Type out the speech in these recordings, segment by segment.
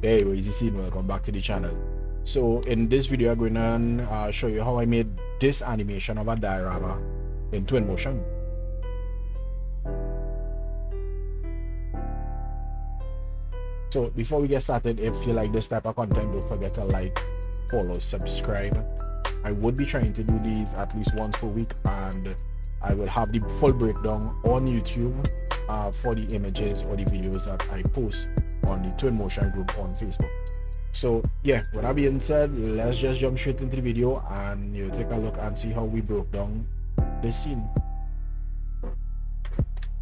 Hey, Easy Scene, welcome back to the channel. So in this video, I'm going to show you how I made this animation of a diorama in Twinmotion. So before we get started, if you like this type of content, don't forget to like, follow, subscribe. I would be trying to do these at least once per week, and I will have the full breakdown on YouTube for the images or the videos that I post on the Twinmotion group on Facebook. So yeah, with that being said, let's just jump straight into the video and you take a look and see how we broke down this scene.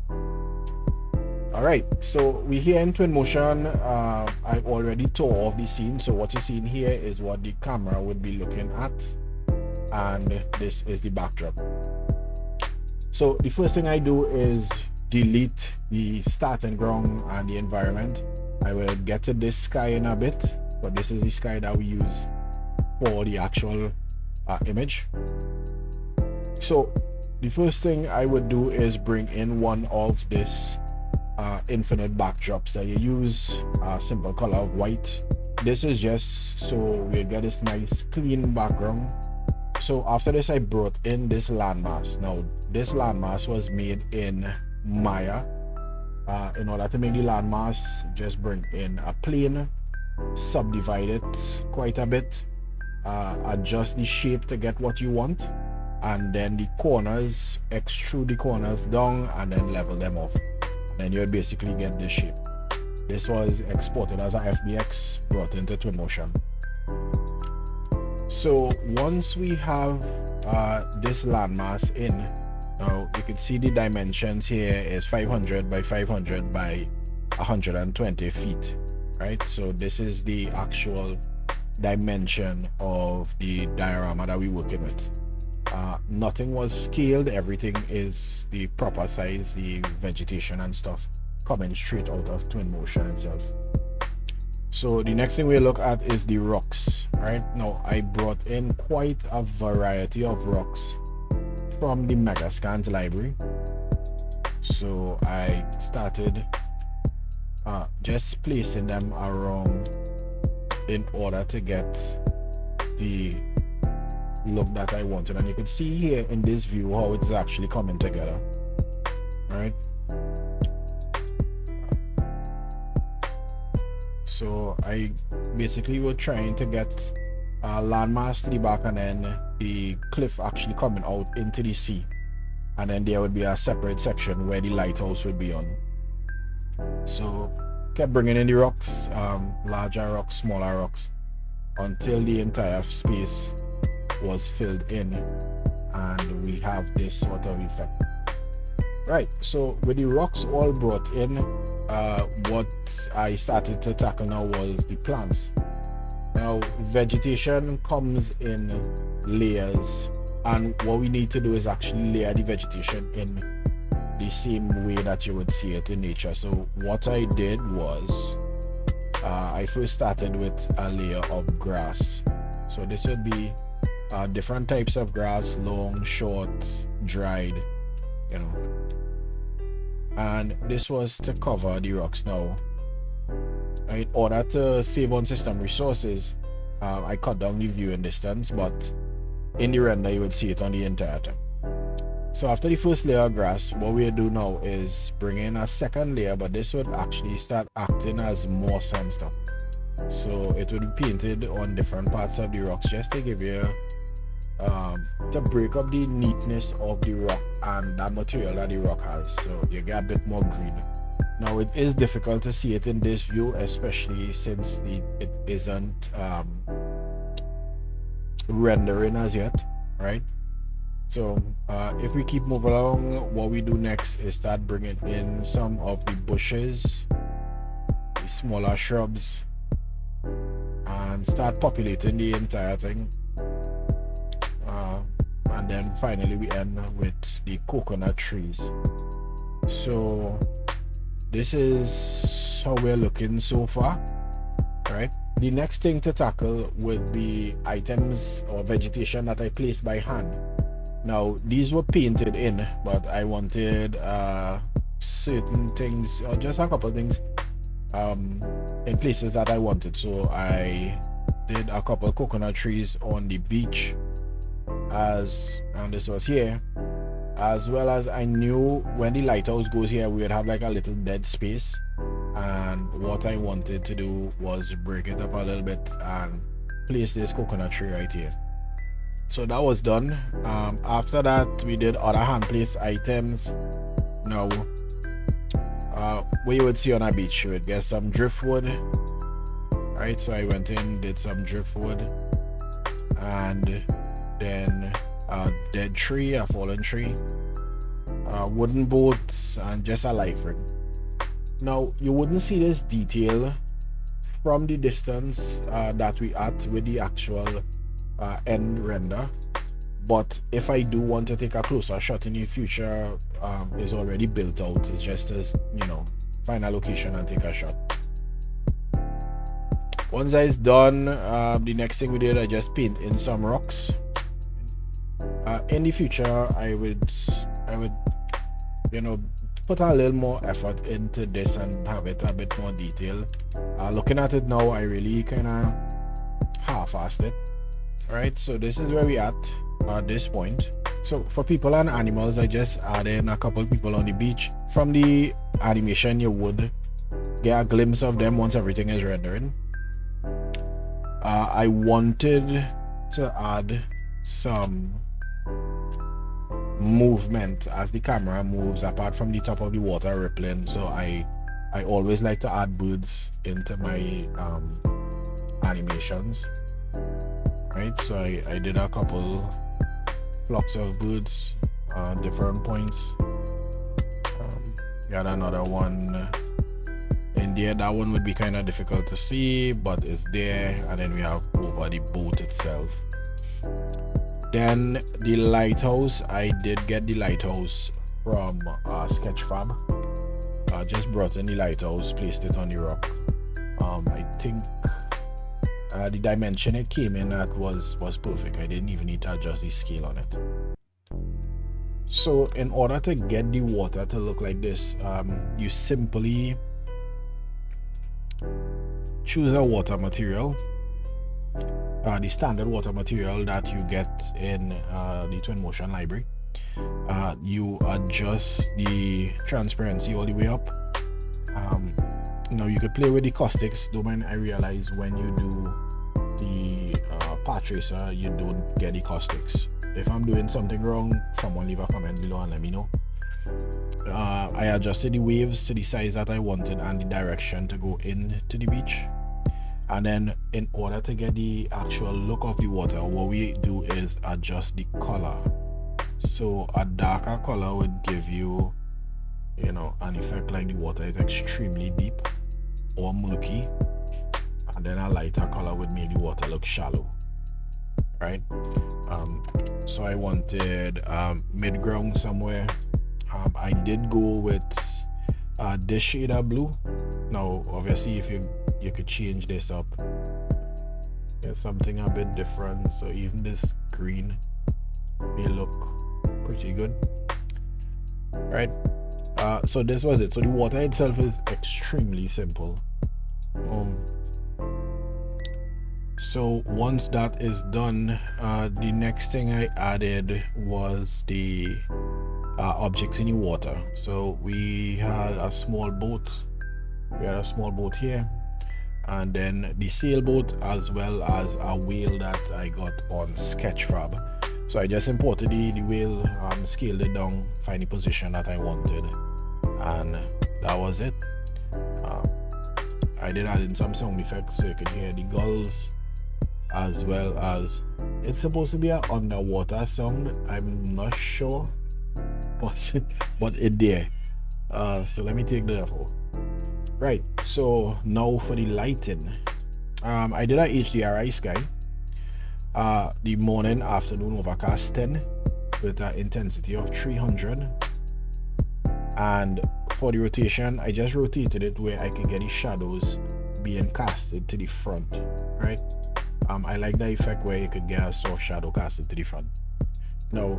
All right, so we here in Twinmotion. I already tore off the scene, so what you're seeing here is what the camera would be looking at, and this is the backdrop. So the first thing I do is delete the starting ground and the environment. I will get to this sky in a bit, but this is the sky that we use for the actual image. So the first thing I would do is bring in one of this infinite backdrops that you use, simple color of white. This is just so we get this nice clean background. So after this, I brought in this landmass. Now this landmass was made in Maya. In order to make the landmass, just bring in a plane, subdivide it quite a bit, adjust the shape to get what you want, and then the corners, extrude the corners down and then level them off. Then you'll basically get this shape. This was exported as a FBX, brought into Twinmotion. So once we have this landmass in, now you can see the dimensions here is 500 by 500 by 120 feet, right? So this is the actual dimension of the diorama that we're working with. Nothing was scaled, everything is the proper size, the vegetation and stuff coming straight out of Twinmotion itself. So the next thing we look at is the rocks. Right now I brought in quite a variety of rocks from the Megascans library. So I started just placing them around in order to get the look that I wanted, and you can see here in this view how it's actually coming together. All right, so I basically were trying to get a landmass to the back and then the cliff actually coming out into the sea, and then there would be a separate section where the lighthouse would be on. So kept bringing in the rocks, larger rocks, smaller rocks, until the entire space was filled in and we have this sort of effect. Right, so with the rocks all brought in, what I started to tackle now was the plants. Now vegetation comes in layers, and what we need to do is actually layer the vegetation in the same way that you would see it in nature. So what I did was I first started with a layer of grass. So this would be different types of grass, long, short, dried, you know, and this was to cover the rocks. Now in order to save on system resources, I cut down the viewing distance, but in the render you would see it on the entire time. So after the first layer of grass, what we'll do now is bring in a second layer, but this would actually start acting as moss and stuff. So it would be painted on different parts of the rocks just to give you to break up the neatness of the rock and that material that the rock has, so you get a bit more green. Now it is difficult to see it in this view, especially since it isn't rendering as yet, right? So if we keep moving along, what we do next is start bringing in some of the bushes, the smaller shrubs, and start populating the entire thing. And then finally we end with the coconut trees. So this is how we're looking so far, right? The next thing to tackle would be items or vegetation that I placed by hand. Now these were painted in, but I wanted certain things, or just a couple of things in places that I wanted. So I did a couple of coconut trees on the beach, and this was here, as well as I knew when the lighthouse goes here we would have like a little dead space, and what I wanted to do was break it up a little bit and place this coconut tree right here. So that was done. After that we did other hand place items. Now what you would see on a beach, you would get some driftwood, right? So I went in, did some driftwood, and then a dead tree, a fallen tree, wooden boats, and just a life ring. Now you wouldn't see this detail from the distance that we at with the actual end render, but if I do want to take a closer shot in the future, it's already built out. It's just as, you know, find a location and take a shot. Once that's done, the next thing we did, I just paint in some rocks. In the future I would, you know, put a little more effort into this and have it a bit more detailed. Looking at it now, I really kind of half-assed it. Right, so this is where we at this point. So for people and animals, I just add in a couple people on the beach. From the animation, you would get a glimpse of them once everything is rendering. I wanted to add some movement as the camera moves apart from the top of the water rippling, so I always like to add birds into my animations. Right, so I did a couple flocks of birds on different points. Got another one in there. That one would be kind of difficult to see, but it's there. And then we have over the boat itself. Then the lighthouse, I did get the lighthouse from Sketchfab. Just brought in the lighthouse, placed it on the rock. I think the dimension it came in at was perfect. I didn't even need to adjust the scale on it. So in order to get the water to look like this, you simply choose a water material, the standard water material that you get in the Twinmotion library. You adjust the transparency all the way up. Now you could play with the caustics. Don't mind, I realize when you do the path tracer you don't get the caustics. If I'm doing something wrong, someone leave a comment below and let me know. I adjusted the waves to the size that I wanted and the direction to go into the beach. And then in order to get the actual look of the water, what we do is adjust the color. So a darker color would give you, you know, an effect like the water is extremely deep or murky, and then a lighter color would make the water look shallow, right? So I wanted mid-ground somewhere. I did go with this shade of blue. Now obviously if you could change this up, get something a bit different, so even this green may look pretty good, right? So this was it. So the water itself is extremely simple. So once that is done, the next thing I added was the objects in the water. So we had a small boat. We had a small boat here, and then the sailboat, as well as a whale that I got on Sketchfab. So I just imported the whale, scaled it down, find the position that I wanted, and that was it. I did add in some sound effects so you could hear the gulls, as well as it's supposed to be an underwater sound. I'm not sure, but it there. So let me take that off. Right, so now for the lighting. I did a HDRI sky, the morning afternoon overcast 10 with an intensity of 300, and for the rotation I just rotated it where I can get the shadows being casted to the front, right? I like the effect where you could get a soft shadow casted to the front. Now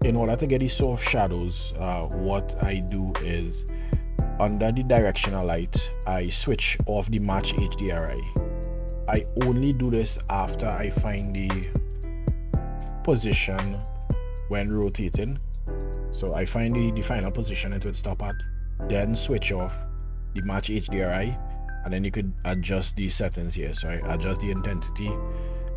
in order to get these soft shadows, what I do is under the directional light, I switch off the match HDRI. I only do this after I find the position when rotating. So I find the final position it would stop at, then switch off the match HDRI, and then you could adjust the settings here. So I adjust the intensity,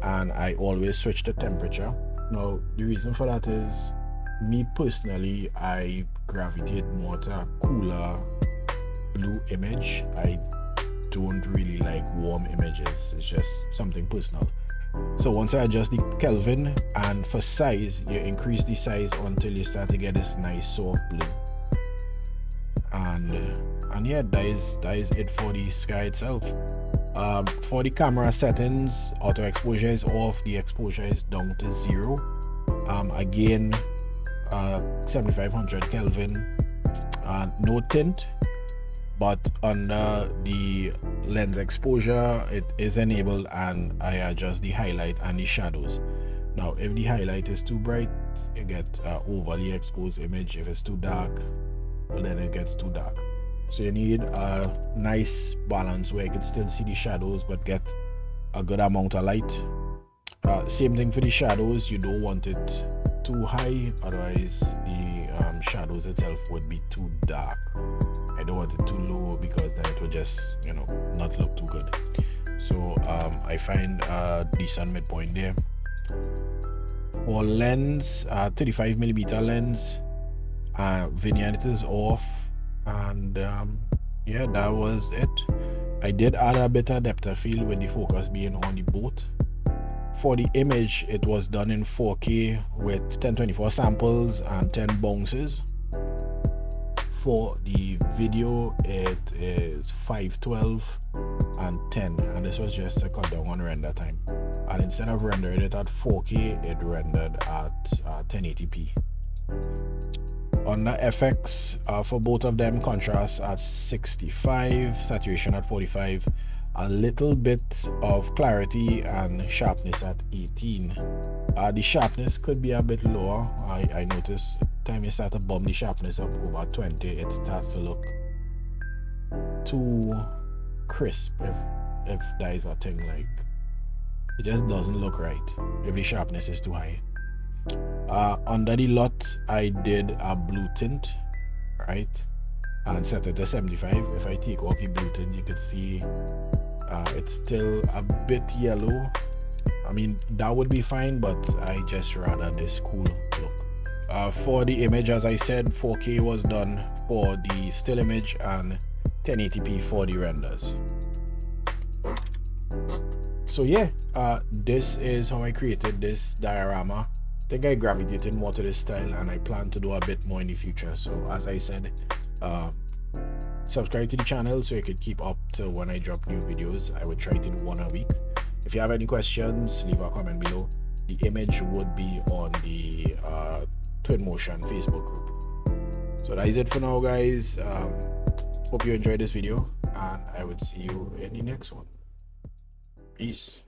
and I always switch the temperature. Now the reason for that is, me personally, I gravitate more to a cooler blue image. I don't really like warm images. It's just something personal. So once I adjust the Kelvin, and for size, you increase the size until you start to get this nice soft blue. And yeah, that is it for the sky itself. For the camera settings, auto exposure is off, the exposure is down to 0. Again, 7500 Kelvin, no tint, but under the lens exposure it is enabled, and I adjust the highlight and the shadows. Now if the highlight is too bright, you get overly exposed image. If it's too dark, well, then it gets too dark. So you need a nice balance where you can still see the shadows but get a good amount of light. Same thing for the shadows, you don't want it too high, otherwise the shadows itself would be too dark. I don't want it too low, because then it will just, you know, not look too good. So I find a decent midpoint there. For lens, 35mm lens, vignette is off, and yeah, that was it. I did add a bit of depth of field with the focus being on the boat. For the image, it was done in 4K with 1024 samples and 10 bounces. For the video, it is 512 and 10, and this was just a cut down on render time. And instead of rendering it at 4K, it rendered at 1080p. On the FX, for both of them, contrast at 65, saturation at 45, a little bit of clarity and sharpness at 18. The sharpness could be a bit lower. I noticed time you start to bump the sharpness up over 20, it starts to look too crisp, if that is a thing. Like, it just doesn't look right if the sharpness is too high. Under the LUT, I did a blue tint, right, and set it to 75. If I take off the blue tint, you can see it's still a bit yellow. I mean, that would be fine, but I just rather this cool look. For the image, as I said, 4K was done for the still image and 1080p for the renders. So yeah, this is how I created this diorama. I think I gravitated more to this style, and I plan to do a bit more in the future. So as I said, subscribe to the channel so you can keep up to when I drop new videos. I would try to do one a week. If you have any questions, leave a comment below. The image would be on the Twinmotion Facebook group. So that is it for now, guys. Hope you enjoyed this video, and I would see you in the next one. Peace.